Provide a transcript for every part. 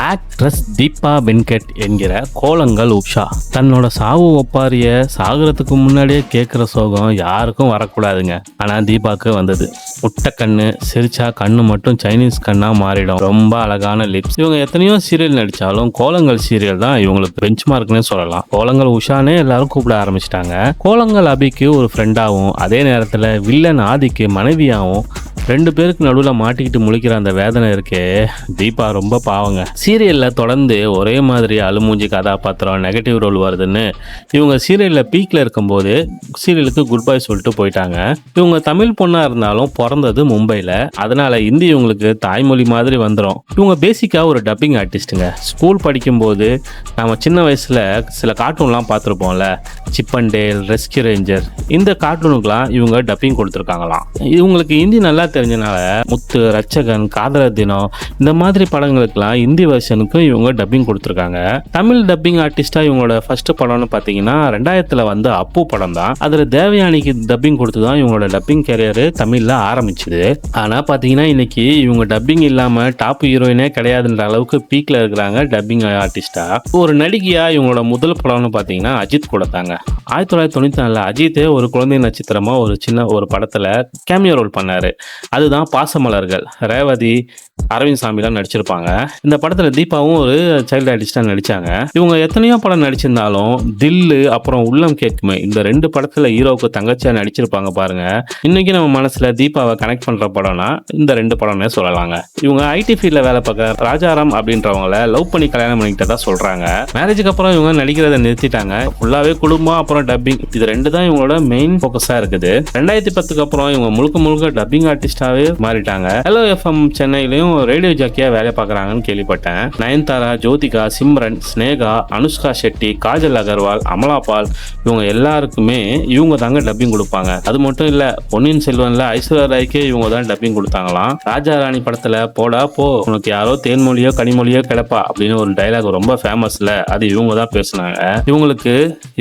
Actress Deepa Venkat என்கிற கோலங்கள் உஷா தன்னோட சாவு ஒப்பாரிய சாகுறதுக்கு முன்னாடியே கேட்குற சோகம் யாருக்கும் வரக்கூடாதுங்க. ஆனால் தீபாவுக்கு வந்தது. முட்டை கண்ணு, சிரிச்சா கண்ணு மட்டும் சைனீஸ் கண்ணா மாறிடும். ரொம்ப அழகான லிப்ஸ். இவங்க எத்தனையோ சீரியல் நடிச்சாலும் கோலங்கள் சீரியல் தான் இவங்களுக்கு பெஞ்ச் மார்க்னே சொல்லலாம். கோலங்கள் உஷானே எல்லாரும் கூப்பிட ஆரம்பிச்சிட்டாங்க. கோலங்கள் அபிக்கு ஒரு ஃப்ரெண்டாகவும் அதே நேரத்தில் வில்லன் ஆதிக்கு மனைவியாகவும் 2 பேருக்கு நடுவில் மாட்டிக்கிட்டு முழிக்கிற அந்த வேதனை இருக்கே, தீபா ரொம்ப பாவங்க. சீரியலில் தொடர்ந்து ஒரே மாதிரி அழுமூஞ்சி கதாபாத்திரம் நெகட்டிவ் ரோல் வருதுன்னு இவங்க சீரியலில் பீக்கில் இருக்கும்போது சீரியலுக்கு குட் பை சொல்லிட்டு போயிட்டாங்க. இவங்க தமிழ் பொண்ணாக இருந்தாலும் பிறந்தது மும்பையில், அதனால் ஹிந்தி இவங்களுக்கு தாய்மொழி மாதிரி வந்துடும். இவங்க பேசிக்காக ஒரு டப்பிங் ஆர்டிஸ்ட்டுங்க. ஸ்கூல் படிக்கும்போது நம்ம சின்ன வயசில் சில கார்ட்டூன்லாம் பார்த்துருப்போம்ல, Chip and Dale, Rescue Ranger, இந்த கார்ட்டூனுக்கெலாம் இவங்க டப்பிங் கொடுத்துருக்காங்களாம். இவங்களுக்கு ஹிந்தி நல்லா தெரிஞ்சனால முத்து, ரட்சகன், காதலர் தினம் இந்த மாதிரி படங்களுக்கெல்லாம் ஹிந்தி வெர்ஷனுக்கு இவங்க டப்பிங் கொடுத்துருக்காங்க. தமிழ் டப்பிங் ஆர்டிஸ்டா இவங்களோட ஃபர்ஸ்ட் படம்னு பார்த்தீங்கன்னா 2000 வந்த அப்பு படம் தான். அதில் தேவயானிக்கு டப்பிங் கொடுத்து தான் இவங்களோட டப்பிங் கேரியர் தமிழில் ஆரம்பிச்சுது. ஆனால் பார்த்தீங்கன்னா இன்னைக்கு இவங்க டப்பிங் இல்லாமல் டாப் ஹீரோயினே கிடையாதுன்ற அளவுக்கு பீக்கில் இருக்கிறாங்க டப்பிங் ஆர்டிஸ்டா. ஒரு நடிகையா இவங்களோட முதல் படம்னு பார்த்தீங்கன்னா அஜித் கூட தாங்க. 1994 அஜித்தே ஒரு குழந்தை நட்சத்திரமா ஒரு படத்தில் கேமியோ ரோல் பண்ணாரு. அதுதான் பாசமலர்கள். ரேவதி, அரவிந்த் சாமிலாம் நடிச்சிருப்பாங்க. இந்த படத்தில் தீபாவும் ஒரு சைல்டு ஆர்டிஸ்டாக நடித்தாங்க. இவங்க எத்தனையோ படம் நடிச்சிருந்தாலும் தில்லு அப்புறம் உள்ளம் கேட்குமே இந்த 2 படத்தில் ஹீரோவுக்கு தங்கச்சியாக நடிச்சிருப்பாங்க பாருங்க. இன்னைக்கு நம்ம மனசில் தீபாவை கனெக்ட் பண்ணுற படம்னா இந்த 2 படம்னே சொல்லலாங்க. இவங்க ஐடி ஃபீல்டில் வேலை பார்க்க ராஜாராம் அப்படின்றவங்கள லவ் பண்ணி கல்யாணம் பண்ணிக்கிட்டதா சொல்கிறாங்க. மேரேஜுக்கு அப்புறம் இவங்க நடிக்கிறத நிறுத்திட்டாங்க. ஃபுல்லாகவே குடும்பம் அப்புறம் டப்பிங், இது 2 தான் இவங்களோட மெயின் ஃபோக்கஸாக இருக்குது. 2010 அப்புறம் இவங்க முழுக்க டப்பிங் ஆர்டிஸ்டாகவே மாறிட்டாங்க. ஹலோ எஃப்எம் சென்னையிலையும் ரேடியோ ஜாக்கியா வேலை பார்க்குறாங்கன்னு கேள்விப்பட்டேன். நயன்தாரா, ஜோதிகா, சிம்ரன், ஸ்னேகா, அனுஷ்கா ஷெட்டி, காஜல் அகர்வால், அமலா பால் இவங்க எல்லாருக்குமே இவங்க தாங்க டப்பிங் கொடுப்பாங்க. அது மட்டும் இல்லை, பொன்னியின் செல்வன்ல ஐஸ்வர்யா ராய்க்கே இவங்க தான் டப்பிங் கொடுத்தாங்களாம். ராஜா ராணி படத்தில் போடா போ உனக்கு யாரோ தேன்மொழியோ கனிமொழியோ கிடப்பா அப்படின்னு ஒரு டைலாக் ரொம்ப ஃபேமஸ்ல, அது இவங்க தான் பேசுனாங்க. இவங்களுக்கு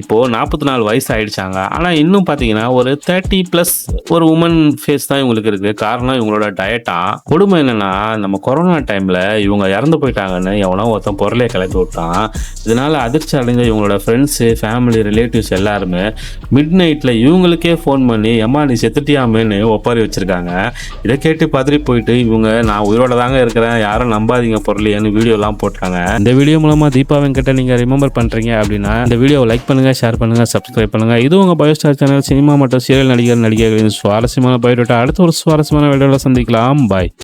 இப்போ 44 வயசு ஆயிடுச்சாங்க. ஆனால் இன்னும் பார்த்தீங்கன்னா ஒரு 30+ ஒரு உமன் ஃபேஸ் தான் இவங்களுக்கு இருக்கு. காரணம் இவங்களோட டயட்டா. கொடுமை என்னன்னா, நம்ம கொரோனா டைம்ல இவங்க இறந்து போயிட்டாங்கன்னு எவனோ ஒருத்தன் பொருளை கிளப்பி விட்டான். இதனால அதிர்ச்சி அடைஞ்ச இவங்களோட ஃப்ரெண்ட்ஸு, ஃபேமிலி, ரிலேட்டிவ்ஸ் எல்லாருமே மிட் நைட்ல இவங்களுக்கே ஃபோன் பண்ணி எம்மா நீ செத்துட்டியாமேன்னு ஒப்பாரி வச்சிருக்காங்க. இதை கேட்டு பதறி போயிட்டு இவங்க நான் உயிரோட தாங்க இருக்கிறேன், யாரும் நம்பாதீங்க பொருளையன்னு வீடியோலாம் போட்டாங்க. இந்த வீடியோ மூலமா தீபா வெங்கட்ட நீங்க ரிமெம்பர் பண்றீங்க அப்படின்னா இந்த வீடியோவை லைக் பண்ணுங்க, ஷேர் பண்ணுங்க, சப்ஸ்கிரைப் பண்ணுங்க. இது உங்க பயோஸ்டார் சேனல். சினிமா மற்றும் சீரியல் நடிகர்களின் சுவாரஸ்யமான பயோடேட்டா அடுத்த ஒரு சுவாரஸ்யமான வீடியோவில் சந்திக்கலாம். பாய்.